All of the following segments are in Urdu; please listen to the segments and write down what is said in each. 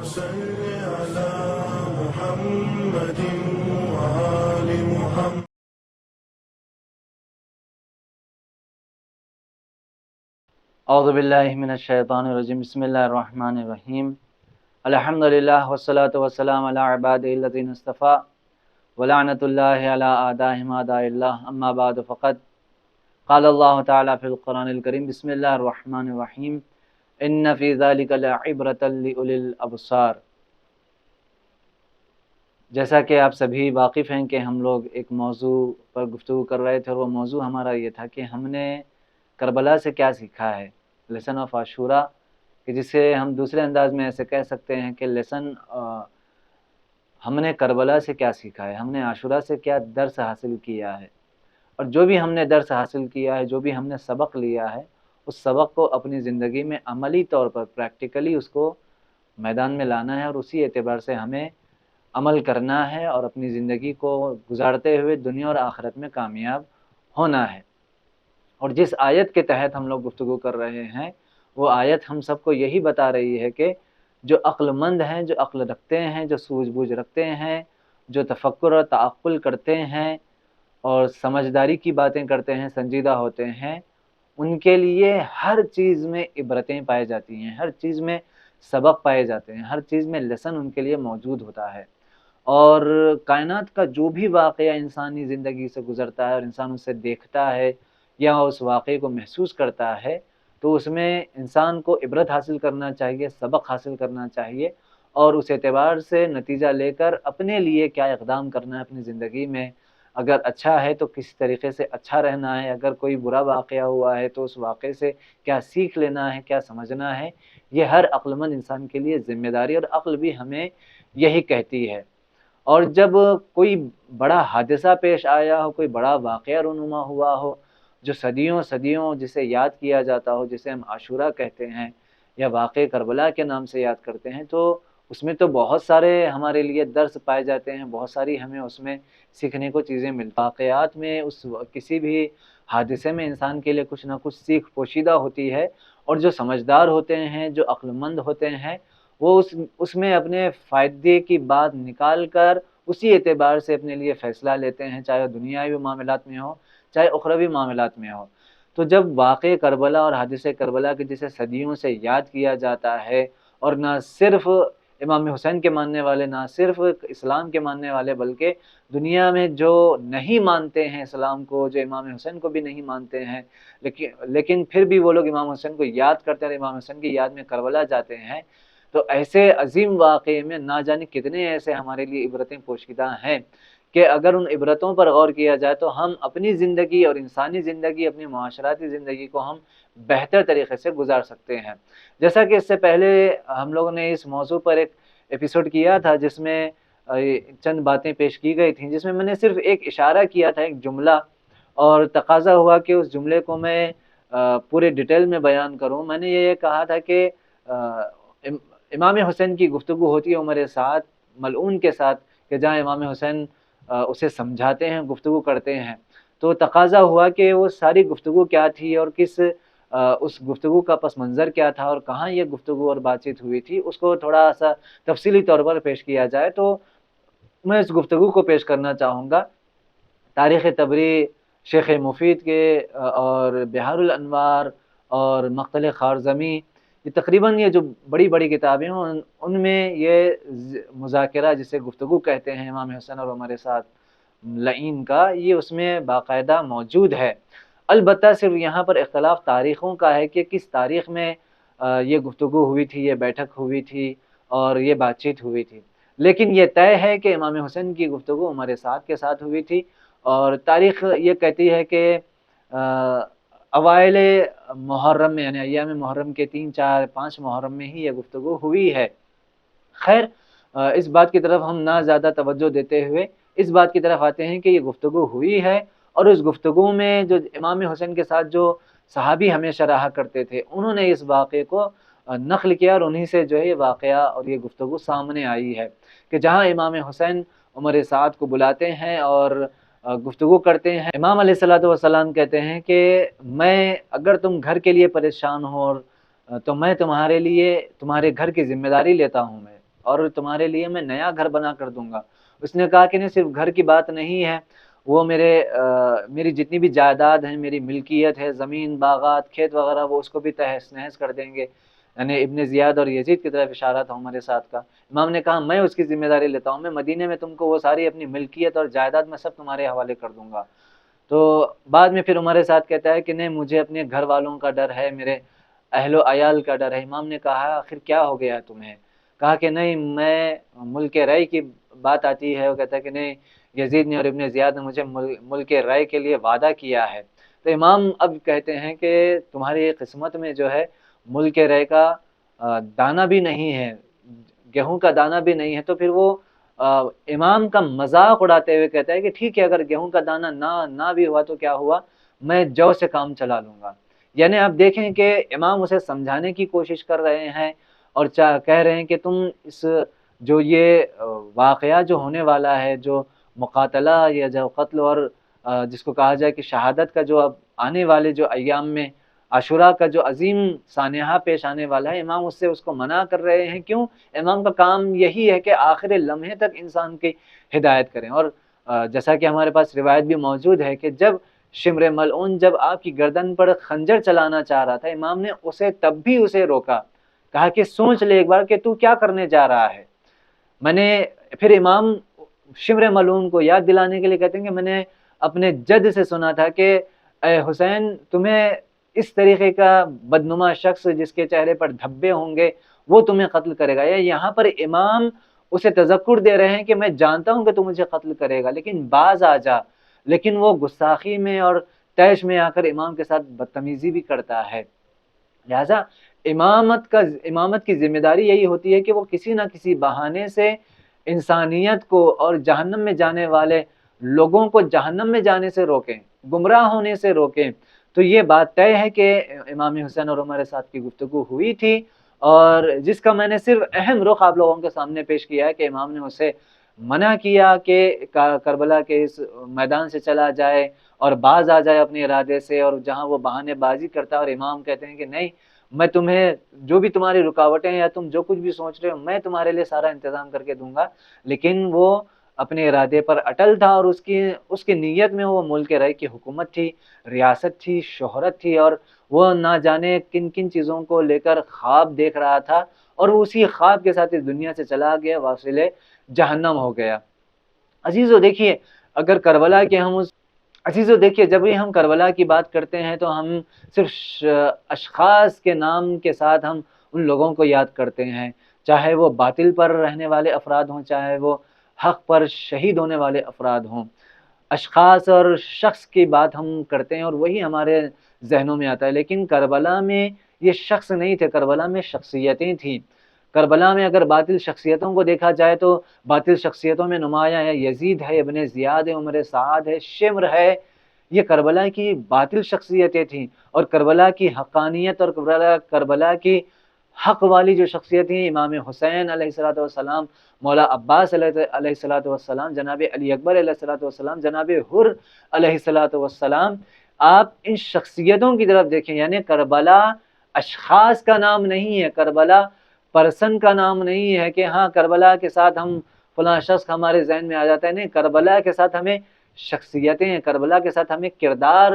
صل على محمد وآل محمد. اعوذ باللہ من الشیطان الرجیم. بسم اللہ الرحمن الرحیم. الحمدللہ والصلاة والسلام علی عبادہ الذین اصطفیٰ ولعنۃ اللہ علی اعدائہم اعداء اللہ. اما بعد فقد قال اللہ تعالی فی القرآن الکریم. بسم اللہ الرحمن الرحیم. ان فی ذلک لعبرۃ لأولی الابصار. جیسا کہ آپ سبھی واقف ہیں کہ ہم لوگ ایک موضوع پر گفتگو کر رہے تھے، اور وہ موضوع ہمارا یہ تھا کہ ہم نے کربلا سے کیا سیکھا ہے، لیسن آف عاشورہ، کہ جسے ہم دوسرے انداز میں ایسے کہہ سکتے ہیں کہ ہم نے کربلا سے کیا سیکھا ہے، ہم نے عاشورہ سے کیا درس حاصل کیا ہے، اور جو بھی ہم نے درس حاصل کیا ہے، جو بھی ہم نے سبق لیا ہے، اس سبق کو اپنی زندگی میں عملی طور پر پریکٹیکلی اس کو میدان میں لانا ہے، اور اسی اعتبار سے ہمیں عمل کرنا ہے اور اپنی زندگی کو گزارتے ہوئے دنیا اور آخرت میں کامیاب ہونا ہے. اور جس آیت کے تحت ہم لوگ گفتگو کر رہے ہیں، وہ آیت ہم سب کو یہی بتا رہی ہے کہ جو عقل مند ہیں، جو عقل رکھتے ہیں، جو سوجھ بوجھ رکھتے ہیں، جو تفکر اور تعقل کرتے ہیں اور سمجھداری کی باتیں کرتے ہیں، سنجیدہ ہوتے ہیں، ان کے لیے ہر چیز میں عبرتیں پائی جاتی ہیں، ہر چیز میں سبق پائے جاتے ہیں، ہر چیز میں لیسن ان کے لیے موجود ہوتا ہے. اور کائنات کا جو بھی واقعہ انسانی زندگی سے گزرتا ہے اور انسان اسے دیکھتا ہے یا اس واقعے کو محسوس کرتا ہے، تو اس میں انسان کو عبرت حاصل کرنا چاہیے، سبق حاصل کرنا چاہیے، اور اس اعتبار سے نتیجہ لے کر اپنے لیے کیا اقدام کرنا ہے اپنی زندگی میں. اگر اچھا ہے تو کس طریقے سے اچھا رہنا ہے، اگر کوئی برا واقعہ ہوا ہے تو اس واقعے سے کیا سیکھ لینا ہے، کیا سمجھنا ہے. یہ ہر عقل مند انسان کے لیے ذمہ داری، اور عقل بھی ہمیں یہی کہتی ہے. اور جب کوئی بڑا حادثہ پیش آیا ہو، کوئی بڑا واقعہ رونما ہوا ہو، جو صدیوں صدیوں جسے یاد کیا جاتا ہو، جسے ہم عاشورہ کہتے ہیں یا واقع کربلا کے نام سے یاد کرتے ہیں، تو اس میں تو بہت سارے ہمارے لیے درس پائے جاتے ہیں، بہت ساری ہمیں اس میں سیکھنے کو چیزیں ملتی. واقعات میں کسی بھی حادثے میں انسان کے لیے کچھ نہ کچھ سیکھ پوشیدہ ہوتی ہے، اور جو سمجھدار ہوتے ہیں، جو عقل مند ہوتے ہیں، وہ اس میں اپنے فائدے کی بات نکال کر اسی اعتبار سے اپنے لیے فیصلہ لیتے ہیں، چاہے دنیاوی معاملات میں ہو چاہے اخروی معاملات میں ہو. تو جب واقع کربلا اور حادثہ کربلا کے جسے صدیوں سے یاد کیا جاتا ہے، اور نہ صرف امام حسین کے ماننے والے، نہ صرف اسلام کے ماننے والے، بلکہ دنیا میں جو نہیں مانتے ہیں اسلام کو، جو امام حسین کو بھی نہیں مانتے ہیں، لیکن پھر بھی وہ لوگ امام حسین کو یاد کرتے ہیں اور امام حسین کی یاد میں کربلا جاتے ہیں. تو ایسے عظیم واقعے میں نہ جانے کتنے ایسے ہمارے لیے عبرتیں پوشیدہ ہیں کہ اگر ان عبرتوں پر غور کیا جائے تو ہم اپنی زندگی اور انسانی زندگی، اپنی معاشراتی زندگی کو ہم بہتر طریقے سے گزار سکتے ہیں. جیسا کہ اس سے پہلے ہم لوگوں نے اس موضوع پر ایک ایپیسوڈ کیا تھا جس میں چند باتیں پیش کی گئی تھیں، جس میں نے صرف ایک اشارہ کیا تھا، ایک جملہ، اور تقاضا ہوا کہ اس جملے کو میں پورے ڈیٹیل میں بیان کروں. میں نے یہ کہا تھا کہ امام حسین کی گفتگو ہوتی ہے عمر سعد ملعون کے ساتھ، کہ جہاں امام حسین اسے سمجھاتے ہیں، گفتگو کرتے ہیں. تو تقاضا ہوا کہ وہ ساری گفتگو کیا تھی اور اس گفتگو کا پس منظر کیا تھا اور کہاں یہ گفتگو اور بات چیت ہوئی تھی، اس کو تھوڑا سا تفصیلی طور پر پیش کیا جائے. تو میں اس گفتگو کو پیش کرنا چاہوں گا. تاریخ تبری شیخ مفید کے اور بہار الانوار اور مقتل خوارزمی، یہ تقریباً یہ جو بڑی بڑی کتابیں ہیں ان میں یہ مذاکرہ جسے گفتگو کہتے ہیں امام حسین اور عمر سعد لعین کا، یہ اس میں باقاعدہ موجود ہے. البتہ صرف یہاں پر اختلاف تاریخوں کا ہے کہ کس تاریخ میں یہ گفتگو ہوئی تھی، یہ بیٹھک ہوئی تھی اور یہ بات چیت ہوئی تھی. لیکن یہ طے ہے کہ امام حسین کی گفتگو عمر سعد کے ساتھ ہوئی تھی، اور تاریخ یہ کہتی ہے کہ اوائل محرم میں، یعنی ایام محرم کے 3، 4، 5 محرم میں ہی یہ گفتگو ہوئی ہے. خیر، اس بات کی طرف ہم نہ زیادہ توجہ دیتے ہوئے اس بات کی طرف آتے ہیں کہ یہ گفتگو ہوئی ہے، اور اس گفتگو میں جو امام حسین کے ساتھ جو صحابی ہمیشہ رہا کرتے تھے، انہوں نے اس واقعے کو نقل کیا، اور انہی سے جو ہے یہ واقعہ اور یہ گفتگو سامنے آئی ہے کہ جہاں امام حسین عمر سعد کو بلاتے ہیں اور گفتگو کرتے ہیں. امام علیہ الصلوۃ والسلام کہتے ہیں کہ اگر تم گھر کے لیے پریشان ہو تو میں تمہارے گھر کی ذمہ داری لیتا ہوں. اور تمہارے لیے میں نیا گھر بنا کر دوں گا۔ اس نے کہا کہ نہیں، صرف گھر کی بات نہیں ہے، وہ میری جتنی بھی جائیداد ہیں، میری ملکیت ہے، زمین، باغات، کھیت وغیرہ، وہ اس کو بھی تہس نہس کر دیں گے۔ یعنی ابن زیاد اور یزید کی طرف اشارہ تھا عمر سعد کا۔ امام نے کہا میں اس کی ذمہ داری لیتا ہوں، میں مدینے میں تم کو وہ ساری اپنی ملکیت اور جائیداد میں سب تمہارے حوالے کر دوں گا۔ تو بعد میں پھر عمر سعد کہتا ہے کہ نہیں، مجھے اپنے گھر والوں کا ڈر ہے، میرے اہل و عیال کا ڈر ہے۔ امام نے کہا آخر کیا ہو گیا تمہیں؟ کہا کہ نہیں، میں ملک رائے کی بات آتی ہے، وہ کہتا ہے کہ نہیں، یزید نے اور ابن زیاد نے مجھے ملک رائے کے لیے وعدہ کیا ہے۔ تو امام اب کہتے ہیں کہ تمہاری قسمت میں جو ہے ملک رائے کا دانہ بھی نہیں ہے، گیہوں کا دانہ بھی نہیں ہے۔ تو پھر وہ امام کا مذاق اڑاتے ہوئے کہتا ہے کہ ٹھیک ہے، اگر گیہوں کا دانہ نہ بھی ہوا تو کیا ہوا، میں جو سے کام چلا لوں گا۔ یعنی آپ دیکھیں کہ امام اسے سمجھانے کی کوشش کر رہے ہیں اور کہہ رہے ہیں کہ تم اس جو یہ واقعہ جو ہونے والا ہے، جو مقاتلہ یا جو قتل اور جس کو کہا جائے کہ شہادت کا جو اب آنے والے جو ایام میں عاشوراء کا جو عظیم سانحہ پیش آنے والا ہے، امام اس کو منع کر رہے ہیں۔ کیوں؟ امام کا کام یہی ہے کہ آخر لمحے تک انسان کی ہدایت کریں۔ اور جیسا کہ ہمارے پاس روایت بھی موجود ہے کہ جب شمر ملعون جب آپ کی گردن پر خنجر چلانا چاہ رہا تھا، امام نے تب بھی اسے روکا، کہا کہ سوچ لے ایک بار کہ تو کیا کرنے جا رہا ہے۔ پھر امام شمر ملعون کو یاد دلانے کے لیے کہتے ہیں کہ میں نے اپنے جد سے سنا تھا کہ اے حسین، تمہیں اس طریقے کا بدنما شخص جس کے چہرے پر دھبے ہوں گے وہ تمہیں قتل کرے گا۔ یہاں پر امام اسے تذکر دے رہے ہیں کہ میں جانتا ہوں کہ تو مجھے قتل کرے گا، لیکن باز آ جا۔ لیکن وہ گستاخی میں اور طیش میں آ کر امام کے ساتھ بدتمیزی بھی کرتا ہے۔ لہذا امامت کی ذمہ داری یہی ہوتی ہے کہ وہ کسی نہ کسی بہانے سے انسانیت کو اور جہنم میں جانے والے لوگوں کو جہنم میں جانے سے روکیں، گمراہ ہونے سے روکیں۔ تو یہ بات طے ہے کہ امام حسین اور عمر سعد کی گفتگو ہوئی تھی، اور جس کا میں نے صرف اہم رخ آپ لوگوں کے سامنے پیش کیا ہے کہ امام نے اسے منع کیا کہ کربلا کے اس میدان سے چلا جائے اور باز آ جائے اپنے ارادے سے، اور جہاں وہ بہانے بازی کرتا ہے اور امام کہتے ہیں کہ نہیں، میں تمہیں جو بھی تمہاری رکاوٹیں یا تم جو کچھ بھی سوچ رہے ہو میں تمہارے لیے سارا انتظام کر کے دوں گا۔ لیکن وہ اپنے ارادے پر اٹل تھا، اور اس کی نیت میں وہ ملک رائے کی حکومت تھی، ریاست تھی، شہرت تھی، اور وہ نہ جانے کن کن چیزوں کو لے کر خواب دیکھ رہا تھا، اور وہ اسی خواب کے ساتھ اس دنیا سے چلا گیا، واصل جہنم ہو گیا۔ عزیزو دیکھیے، اگر کربلا کے جب بھی ہم کربلا کی بات کرتے ہیں تو ہم صرف اشخاص کے نام کے ساتھ ہم ان لوگوں کو یاد کرتے ہیں، چاہے وہ باطل پر رہنے والے افراد ہوں، چاہے وہ حق پر شہید ہونے والے افراد ہوں۔ اشخاص اور شخص کی بات ہم کرتے ہیں اور وہی ہمارے ذہنوں میں آتا ہے، لیکن کربلا میں یہ شخص نہیں تھے، کربلا میں شخصیتیں تھیں۔ کربلا میں اگر باطل شخصیتوں کو دیکھا جائے تو باطل شخصیتوں میں نمایاں ہے یزید ہے، ابن زیاد ہے، عمر سعد ہے، شمر ہے۔ یہ کربلا کی باطل شخصیتیں تھیں، اور کربلا کی حقانیت اور کربلا کی حق والی جو شخصیتیں، امام حسین علیہ السلام، مولا عباس علیہ السلام، جناب علی اکبر علیہ السلام، جناب حر علیہ السلام، آپ ان شخصیتوں کی طرف دیکھیں۔ یعنی کربلا اشخاص کا نام نہیں ہے، کربلا پرسن کا نام نہیں ہے کہ ہاں کربلا کے ساتھ ہم فلاں شخص ہمارے ذہن میں آ جاتا ہے، نہیں، کربلا کے ساتھ ہمیں شخصیتیں ہیں، کربلا کے ساتھ ہمیں کردار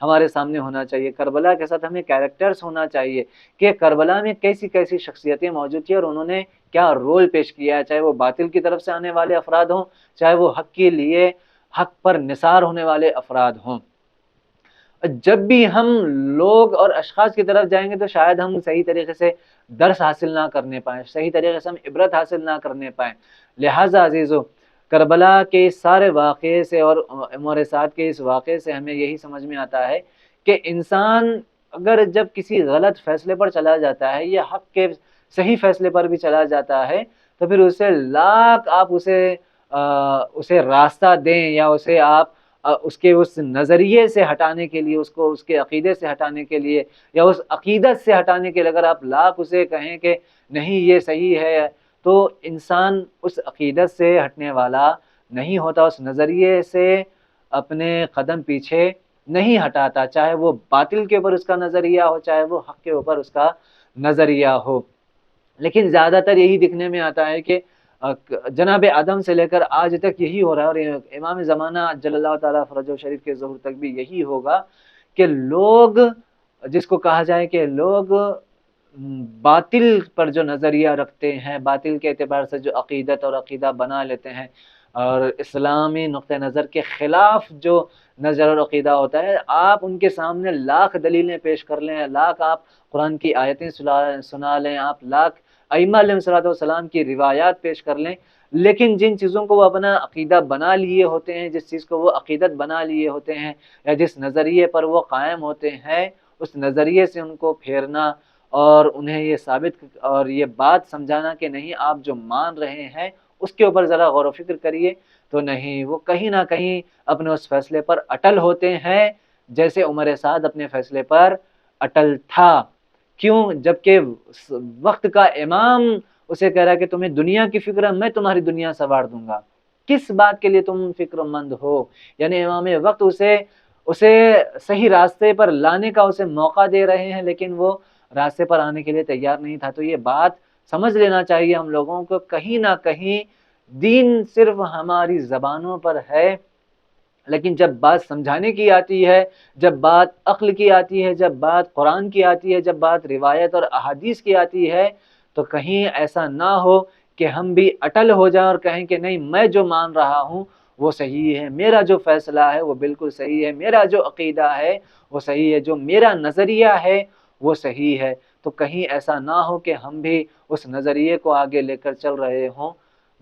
ہمارے سامنے ہونا چاہیے، کربلا کے ساتھ ہمیں کیریکٹرز ہونا چاہیے کہ کربلا میں کیسی کیسی شخصیتیں موجود تھیں اور انہوں نے کیا رول پیش کیا ہے، چاہے وہ باطل کی طرف سے آنے والے افراد ہوں، چاہے وہ حق کے لیے حق پر نثار ہونے والے افراد ہوں۔ جب بھی ہم لوگ اور اشخاص کی طرف جائیں گے تو شاید ہم صحیح طریقے سے درس حاصل نہ کرنے پائیں، صحیح طریقے سے ہم عبرت حاصل نہ کرنے پائیں۔ لہٰذا عزیزو، کربلا کے سارے واقعے سے اور عمر سعد کے اس واقعے سے ہمیں یہی سمجھ میں آتا ہے کہ انسان اگر جب کسی غلط فیصلے پر چلا جاتا ہے یا حق کے صحیح فیصلے پر بھی چلا جاتا ہے تو پھر اسے لاکھ آپ اسے راستہ دیں یا اسے آپ اس کے اس نظریے سے ہٹانے کے لیے، اس کے عقیدے سے ہٹانے کے لیے یا اس عقیدت سے ہٹانے کے لیے اگر آپ لاکھ اسے کہیں کہ نہیں یہ صحیح ہے، تو انسان اس عقیدت سے ہٹنے والا نہیں ہوتا، اس نظریے سے اپنے قدم پیچھے نہیں ہٹاتا، چاہے وہ باطل کے اوپر اس کا نظریہ ہو، چاہے وہ حق کے اوپر اس کا نظریہ ہو۔ لیکن زیادہ تر یہی دکھنے میں آتا ہے کہ جناب آدم سے لے کر آج تک یہی ہو رہا ہے، اور امام زمانہ جل اللہ تعالیٰ فرجہ شریف کے ظہور تک بھی یہی ہوگا کہ لوگ، جس کو کہا جائے کہ لوگ باطل پر جو نظریہ رکھتے ہیں، باطل کے اعتبار سے جو عقیدت اور عقیدہ بنا لیتے ہیں، اور اسلامی نقطہ نظر کے خلاف جو نظر اور عقیدہ ہوتا ہے، آپ ان کے سامنے لاکھ دلیلیں پیش کر لیں، لاکھ آپ قرآن کی آیتیں سنا لیں، آپ لاکھ ائمہ علیہ الصلوۃ والسلام کی روایات پیش کر لیں، لیکن جن چیزوں کو وہ اپنا عقیدہ بنا لیے ہوتے ہیں، جس چیز کو وہ عقیدت بنا لیے ہوتے ہیں، یا جس نظریے پر وہ قائم ہوتے ہیں، اس نظریے سے ان کو پھیرنا اور انہیں یہ ثابت اور یہ بات سمجھانا کہ نہیں آپ جو مان رہے ہیں اس کے اوپر ذرا غور و فکر کریے، تو نہیں، وہ کہیں نہ کہیں اپنے اس فیصلے پر اٹل ہوتے ہیں، جیسے عمر سعد اپنے فیصلے پر اٹل تھا۔ کیوں؟ جبکہ وقت کا امام اسے کہہ رہا ہے کہ تمہیں دنیا کی فکر ہے، میں تمہاری دنیا سنوار دوں گا، کس بات کے لیے تم فکر مند ہو؟ یعنی امام وقت اسے صحیح راستے پر لانے کا اسے موقع دے رہے ہیں، لیکن وہ راستے پر آنے کے لیے تیار نہیں تھا۔ تو یہ بات سمجھ لینا چاہیے ہم لوگوں کو، کہیں نہ کہیں دین صرف ہماری زبانوں پر ہے، لیکن جب بات سمجھانے کی آتی ہے، جب بات عقل کی آتی ہے، جب بات قرآن کی آتی ہے، جب بات روایت اور احادیث کی آتی ہے، تو کہیں ایسا نہ ہو کہ ہم بھی اٹل ہو جائیں اور کہیں کہ نہیں، میں جو مان رہا ہوں وہ صحیح ہے، میرا جو فیصلہ ہے وہ بالکل صحیح ہے، میرا جو عقیدہ ہے وہ صحیح ہے، جو میرا نظریہ ہے وہ صحیح ہے۔ تو کہیں ایسا نہ ہو کہ ہم بھی اس نظریے کو آگے لے کر چل رہے ہوں،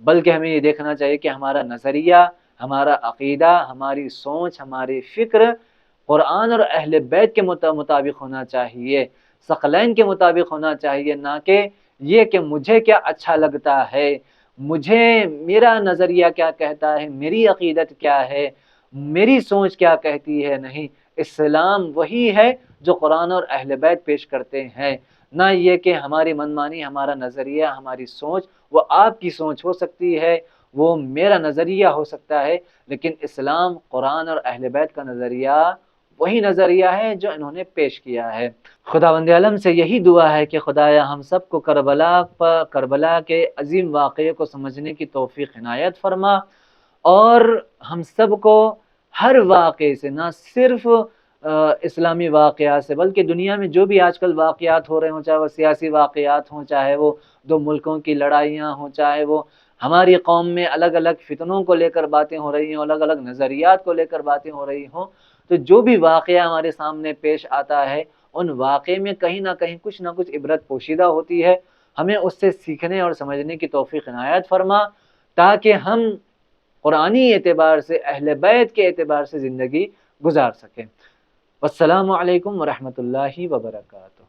بلکہ ہمیں یہ دیکھنا چاہیے کہ ہمارا نظریہ، ہمارا عقیدہ، ہماری سوچ، ہماری فکر قرآن اور اہل بیت کے مطابق ہونا چاہیے، ثقلین کے مطابق ہونا چاہیے، نہ کہ یہ کہ مجھے کیا اچھا لگتا ہے، مجھے میرا نظریہ کیا کہتا ہے، میری عقیدت کیا ہے، میری سوچ کیا کہتی ہے۔ نہیں، اسلام وہی ہے جو قرآن اور اہل بیت پیش کرتے ہیں، نہ یہ کہ ہماری منمانی، ہمارا نظریہ، ہماری سوچ، وہ آپ کی سوچ ہو سکتی ہے، وہ میرا نظریہ ہو سکتا ہے، لیکن اسلام، قرآن اور اہل بیت کا نظریہ وہی نظریہ ہے جو انہوں نے پیش کیا ہے۔ خداوند عالم سے یہی دعا ہے کہ خدایا ہم سب کو کربلا کے عظیم واقعے کو سمجھنے کی توفیق عنایت فرما، اور ہم سب کو ہر واقعے سے، نہ صرف اسلامی واقعات سے، بلکہ دنیا میں جو بھی آج کل واقعات ہو رہے ہوں، چاہے وہ سیاسی واقعات ہوں، چاہے وہ دو ملکوں کی لڑائیاں ہوں، چاہے وہ ہماری قوم میں الگ الگ فتنوں کو لے کر باتیں ہو رہی ہوں، الگ الگ نظریات کو لے کر باتیں ہو رہی ہوں، تو جو بھی واقعہ ہمارے سامنے پیش آتا ہے، ان واقعے میں کہیں نہ کہیں کچھ نہ کچھ عبرت پوشیدہ ہوتی ہے، ہمیں اس سے سیکھنے اور سمجھنے کی توفیق عنایت فرما، تاکہ ہم قرآنی اعتبار سے، اہل بیت کے اعتبار سے زندگی گزار سکیں۔ والسلام علیکم ورحمۃ اللہ وبرکاتہ۔